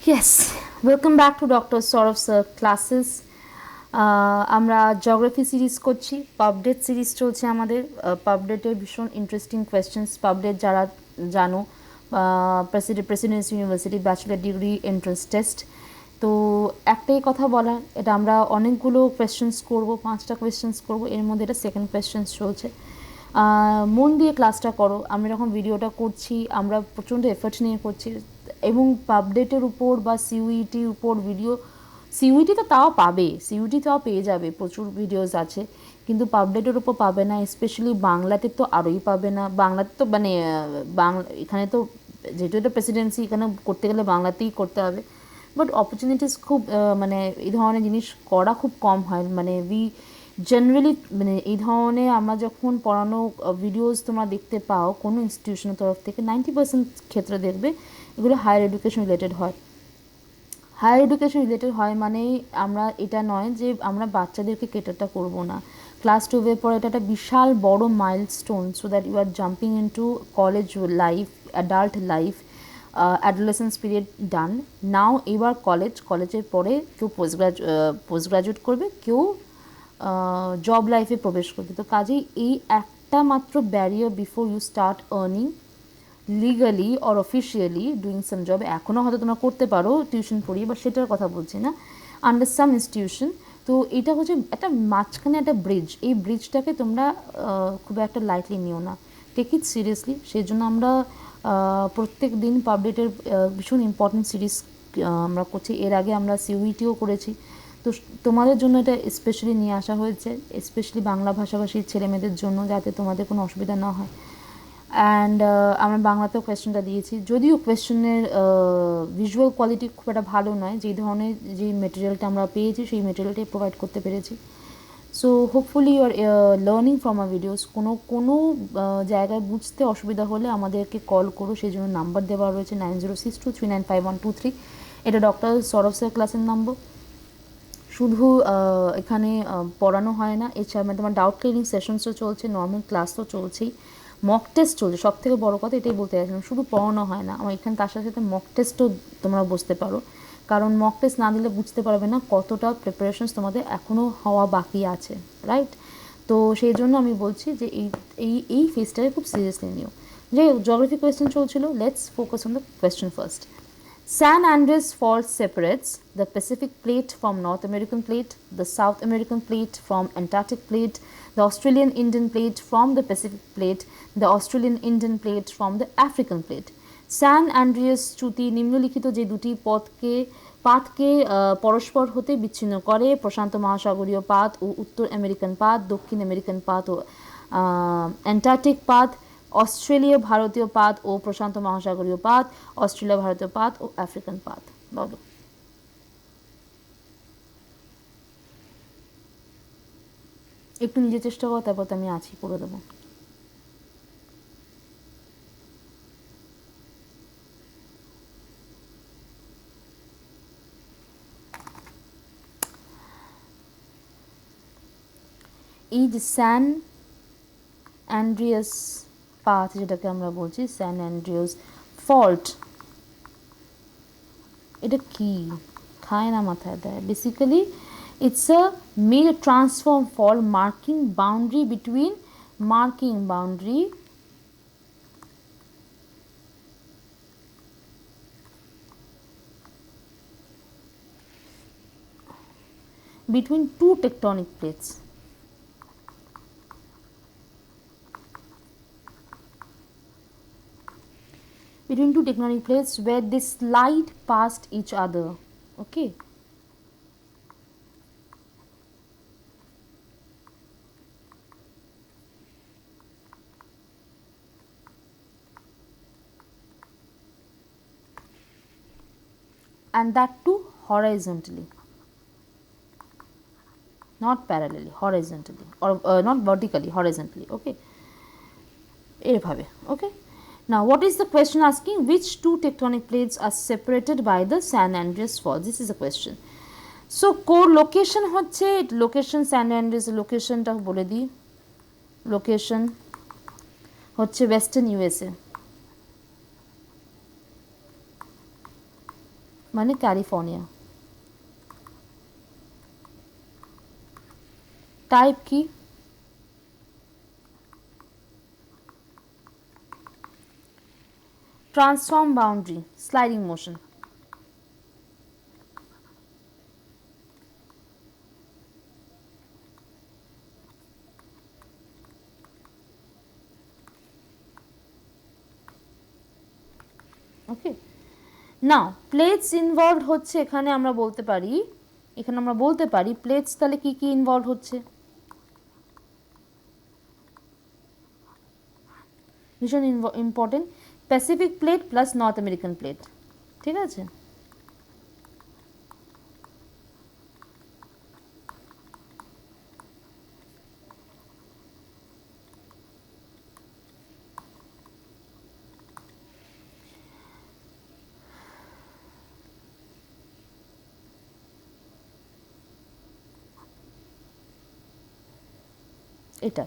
Yes, welcome back to Dr. Saurabh's classes. আমরা geography series করছি, পাবডেট series চলছে আমাদের। পাবডেটের ভীষণ ইন্টারেস্টিং কোয়েশ্চেন্স, পাবডেট যারা জানো, Presidency university bachelor degree entrance test. তো একটাই কথা বলার, এটা আমরা অনেকগুলো কোয়েশ্চেন্স করব, 5টা কোয়েশ্চেন্স করব, এর মধ্যে এটা সেকেন্ড কোয়েশ্চেন্স চলছে। মন দিয়ে ক্লাসটা করো। আমি যখন ভিডিওটা করছি আমরা প্রচণ্ড এফর্ট নিয়ে করছি, এবং পাবডেটের উপর বা সিইউইটির উপর ভিডিও, সিইউইটি তো তাও পাবে, সিইউইটি তাও পেয়ে যাবে, প্রচুর ভিডিওস আছে, কিন্তু পাবডেটের উপর পাবে না। স্পেশালি বাংলাতে তো আরোই পাবে না। বাংলাতে তো মানে বাংলা, এখানে তো যেহেতু এটা প্রেসিডেন্সি, এখানে করতে গেলে বাংলাতেই করতে হবে। বাট অপরচুনিটিস খুব মানে এই ধরনের জিনিস করা খুব কম হয়। মানে জেনারেলি মানে এই ধরনের আমরা যখন পড়ানো ভিডিওস তোমরা দেখতে পাও কোনো ইনস্টিটিউশনের তরফ থেকে, 90% ক্ষেত্রে দেখবে এগুলো হায়ার এডুকেশন রিলেটেড হয়। হায়ার এডুকেশন রিলেটেড হয় মানে আমরা এটা নয় যে আমরা বাচ্চাদেরকে কেটারটা করব না। ক্লাস 12-এর পরে এটা একটা বিশাল বড় milestone, so that you are jumping into college life, adult life, adolescence period done now. এবার কলেজের পরে কেউ পোস্ট গ্রাজুয়েট করবে, কেউ জব লাইফে প্রবেশ করবে। তো কাজেই এই একটা মাত্র barrier before you start earning legally or officially doing some job. এখনও হয়তো তোমরা করতে পারো টিউশন পড়িয়ে, বা সেটার কথা বলছি না, আন্ডার সাম ইনস্টিটিউশন। তো এটা হচ্ছে একটা মাঝখানে একটা ব্রিজ, এই ব্রিজটাকে তোমরা খুব একটা লাইটলি নিও না, টেক ইট সিরিয়াসলি। সেই জন্য আমরা প্রত্যেক দিন পাবডেটের ভীষণ ইম্পর্টেন্ট সিরিজ আমরা করছি। এর আগে আমরা সিইউইটিও করেছি, তো তোমাদের জন্য এটা স্পেশালি নিয়ে আসা হয়েছে, স্পেশালি বাংলা ভাষাভাষীর ছেলেমেয়েদের জন্য, যাতে তোমাদের কোনো অসুবিধা না হয়। অ্যান্ড আমরা বাংলাতেও কোয়েশ্চেনটা দিয়েছি, যদিও কোয়েশ্চেনের ভিজুয়াল কোয়ালিটি খুব একটা ভালো নয়। যেই ধরনের যে মেটেরিয়ালটা আমরা পেয়েছি সেই মেটেরিয়ালটাই প্রোভাইড করতে পেরেছি। So hopefully you are learning from our videos. কোনো জায়গায় বুঝতে অসুবিধা হলে আমাদেরকে কল করো, সেই জন্য নাম্বার দেওয়া রয়েছে 9062395123। এটা ডক্টর সৌরভ স্যার ক্লাসের নাম্বার। শুধু এখানে পড়ানো হয় না, এছাড়া মানে তোমার ডাউট ক্লিয়ারিং সেশনসও চলছে, নর্মাল ক্লাস তো চলছেই, মক টেস্ট চলছে। সব থেকে বড়ো কথা এটাই বলতে চাইছিলাম, শুধু পড়ানো হয় না আমার এখানে, তার সাথে সাথে মক টেস্টও তোমরা বসতে পারো। কারণ মক টেস্ট না দিলে বুঝতে পারবে না কতটা প্রিপারেশনস তোমাদের এখনও হওয়া বাকি আছে, রাইট? তো সেই জন্য আমি বলছি যে এই ফেজটাকে খুব সিরিয়াসলি নিও। যাই হোক, জিওগ্রাফি কোয়েশ্চেন চলছিল, let's focus on the question first. San Andreas Fault separates the Pacific Plate from North American Plate, the South American Plate from Antarctic Plate, the Australian Indian Plate from the Pacific Plate, the Australian Indian Plate from the African Plate. San Andreas চ্যুতি নিম্নলিখিত যে দুটি পাতকে পরস্পর হতে বিচ্ছিন্ন করে: প্রশান্ত মহাসাগরীয় পাত ও উত্তর আমেরিকান পাত, দক্ষিণ আমেরিকান পাত ও অ্যান্টার্কটিক পাত, অস্ট্রেলিয়া ভারতীয় পাত ও প্রশান্ত মহাসাগরীয় পাত, অস্ট্রেলিয়া ভারতীয় পাত ও আফ্রিকান পাত। বলো। একটু নিজে চেষ্টা করো, তারপর তো আমি আছি, করে দেবো। এই যে স্যান অ্যান্ড্রিয়াস পাথ, যেটাকে আমরা বলছি স্যান অ্যান্ড্রিয়াস ফল্ট, এটা কি খায় না মাথায় দেয়? Basically it's a made transform fault marking boundary between two tectonic plates. Between two tectonic plates where they slide past each other. Okay. And that too horizontally, not parallelly, horizontally, or not vertically, horizontally. Okay, এভাবে. Okay. Now, what is the question asking? Which two tectonic plates are separated by the San Andreas Fault? This is a question. So, core location হচ্ছে, location San Andreas লোকেশনটা বলে দিই। Location হচ্ছে western USA, মানে California. Type কি? Transform boundary, sliding motion. Okay, now plates involved হচ্ছে এখানে আমরা বলতে পারি, প্লেটস তাহলে কি কি ইনভলভ হচ্ছে, ভীষণ important, Pacific plate plus north American plate, ঠিক আছে। এটা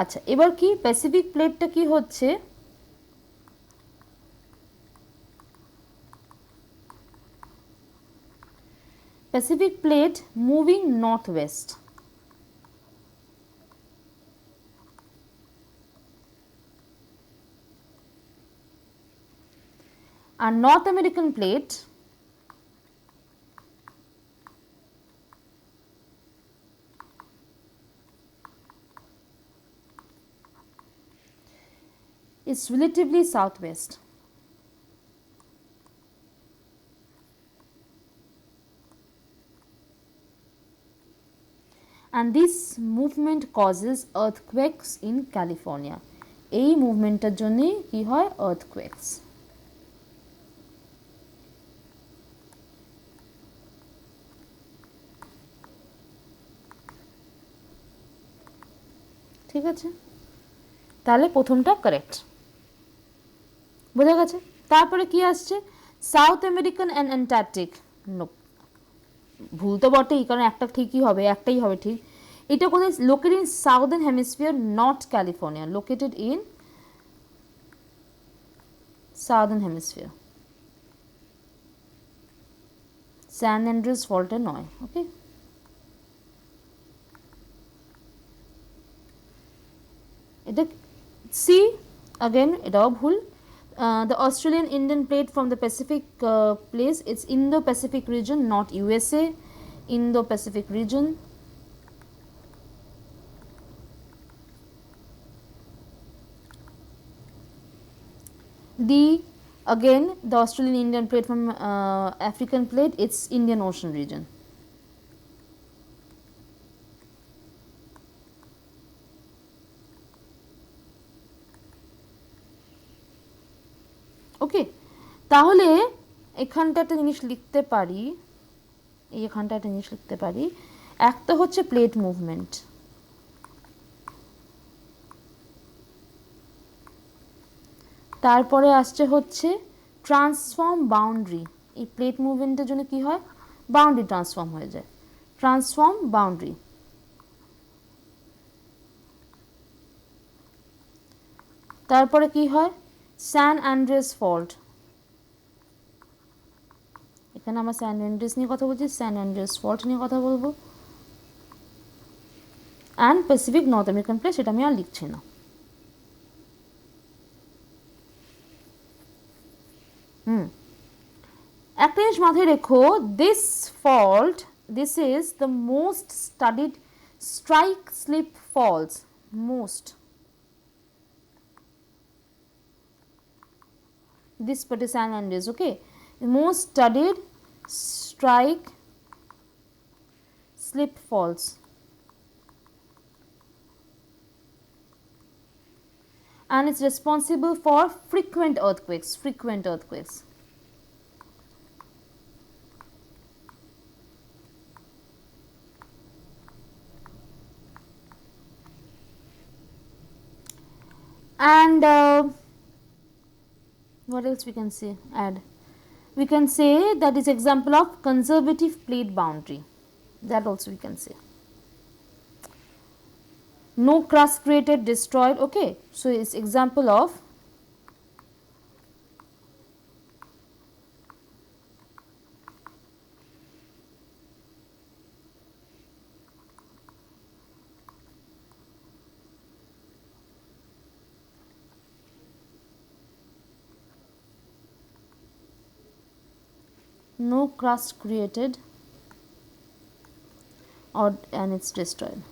আচ্ছা, এবার কি প্যাসিফিক প্লেটটা কি হচ্ছে, Pacific plate moving north west, আর North American plate is relatively southwest. And this movement causes earthquakes in California. এই মুভমেন্টের জন্য কি হয়, earthquakes। ঠিক আছে, তাহলে প্রথমটা কারেক্ট, বোঝা গেছে। তারপরে কি আসছে, South American and Antarctic, no, ভুল তো বটেই, কারণ একটা ঠিকই হবে, একটাই হবে ঠিক। এটা কোথায়, located in southern hemisphere, not California, located in southern hemisphere, San Andreas ফল্টে নয়। ওকে, এটা সি अगेन এটাও ভুল। The Australian Indian plate from the Pacific place, it's Indo-Pacific region, not USA, Indo-Pacific region। D again, the Australian Indian plate from African plate, it's Indian Ocean region। ওকে, তাহলে এখানটা একটা জিনিস লিখতে পারি, এখানটা একটা জিনিস লিখতে পারি, একটা হচ্ছে প্লেট মুভমেন্ট, তারপরে আসছে হচ্ছে ট্রান্সফর্ম বাউন্ডারি। এই প্লেট মুভমেন্টের জন্য কি হয়, বাউন্ডারি ট্রান্সফর্ম হয়ে যায়, ট্রান্সফর্ম বাউন্ডারি। তারপরে কি হয়, স্যান অ্যান্ড্রিয়াস ফল্ট, এখানে আমরা স্যান অ্যান্ড্রিয়াস নিয়ে কথা বলছি, স্যান অ্যান্ড্রিয়াস ফল্ট নিয়ে কথা বলবো। And Pacific North American plate, সেটা আমি আর লিখছি না। একটা জিনিস মাথায় রেখো, this fault, this is the most studied strike slip faults, most, this particular San Andreas, okay, the most studied strike slip faults, and it's responsible for frequent earthquakes, and what else we can say, add, we can say that is example of conservative plate boundary, that also we can say, no crust created, destroyed, okay, so it's example of no crust created or and it's destroyed.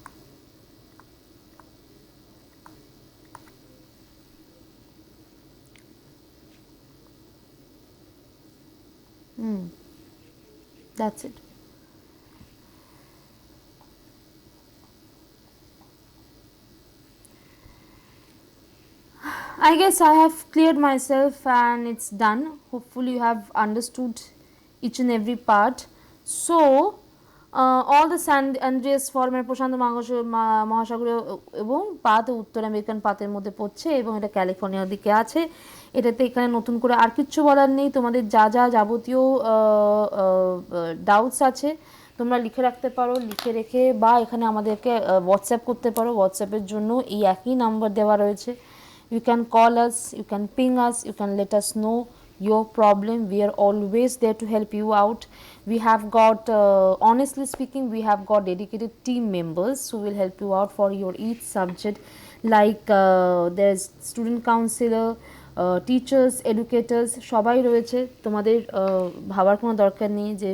That's it. I guess I have cleared myself and it's done. Hopefully you have understood each and every part. So all the San Andreas ফর্মের প্রশান্ত মহাসাগরীয় এবং পাত উত্তর American পাতের মধ্যে পড়ছে এবং এটা ক্যালিফোর্নিয়ার দিকে আছে। এটাতে এখানে নতুন করে আর কিচ্ছু বলার নেই। তোমাদের যা যা যাবতীয় ডাউটস আছে তোমরা লিখে রাখতে পারো, লিখে রেখে বা এখানে আমাদেরকে হোয়াটসঅ্যাপ করতে পারো। হোয়াটসঅ্যাপের জন্য এই একই নাম্বার দেওয়া রয়েছে। You can call us, you can ping us, you can let us know your problem. We are always there to help you out. We have got honestly speaking, we have got dedicated team members who will help you out for your each subject, like there's student counselor, teachers, educators সবাই রয়েছে। তোমাদের ভাবার কোনো দরকার নেই, যে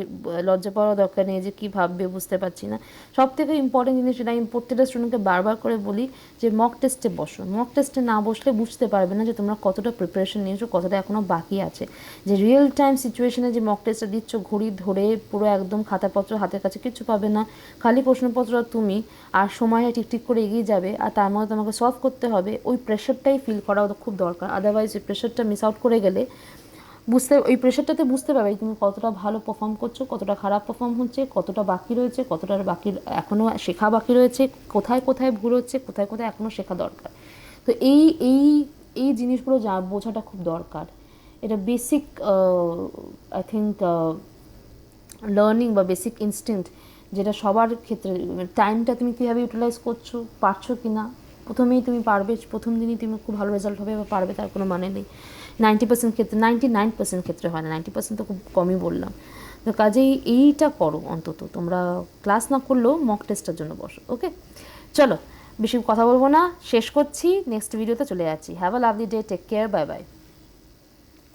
লজ্জা পাওয়ার দরকার নেই যে কী ভাববে বুঝতে পারছি না। সব থেকে ইম্পর্টেন্ট জিনিস এটা আমি প্রত্যেকটা স্টুডেন্টকে বারবার করে বলি যে মক টেস্টে বসো। মক টেস্টে না বসলে বুঝতে পারবে না যে তোমরা কতটা প্রিপারেশন নিয়েছো, কতটা এখনও বাকি আছে। যে রিয়েল টাইম সিচুয়েশনে যে মক টেস্টটা দিচ্ছ ঘড়ি ধরে পুরো একদম খাতাপত্র হাতের কাছে কিছু পাবে না, খালি প্রশ্নপত্র তুমি আর সময়টা ঠিক করে এগিয়ে যাবে আর তার মধ্যে তোমাকে সলভ করতে হবে। ওই প্রেশারটাই ফিল করা খুব দরকার। আদারওয়াইজ এই প্রেশারটা মিস আউট করে গেলে ওই প্রেশারটাতে বুঝতে পারবে তুমি কতটা ভালো পারফর্ম করছো, কতটা খারাপ পারফর্ম হচ্ছে, কতটা বাকি রয়েছে, কতটা বাকি এখনও শেখা বাকি রয়েছে, কোথায় কোথায় ভুল হচ্ছে, কোথায় কোথায় এখনও শেখা দরকার। তো এই এই এই জিনিসগুলো বোঝাটা খুব দরকার। এটা বেসিক আই থিঙ্ক লার্নিং বা বেসিক ইনস্টিংক্ট, যেটা সবার ক্ষেত্রে। টাইমটা তুমি কীভাবে ইউটিলাইজ করছো, পারছো কি না। প্রথমেই তুমি পারবে, প্রথম দিনই তুমি খুব ভালো রেজাল্ট হবে বা পারবে তার কোনো মানে নেই। 90% ক্ষেত্রে, 99% ক্ষেত্রে হয় না, 90% তো খুব কমই বললাম। তো কাজেই এইটা করো অন্তত, তোমরা ক্লাস না করলেও মক টেস্টের জন্য বসো। ওকে, চলো বেশি কথা বলবো না, শেষ করছি, নেক্সট ভিডিওতে চলে যাচ্ছি। Have a lovely day, take care, bye by.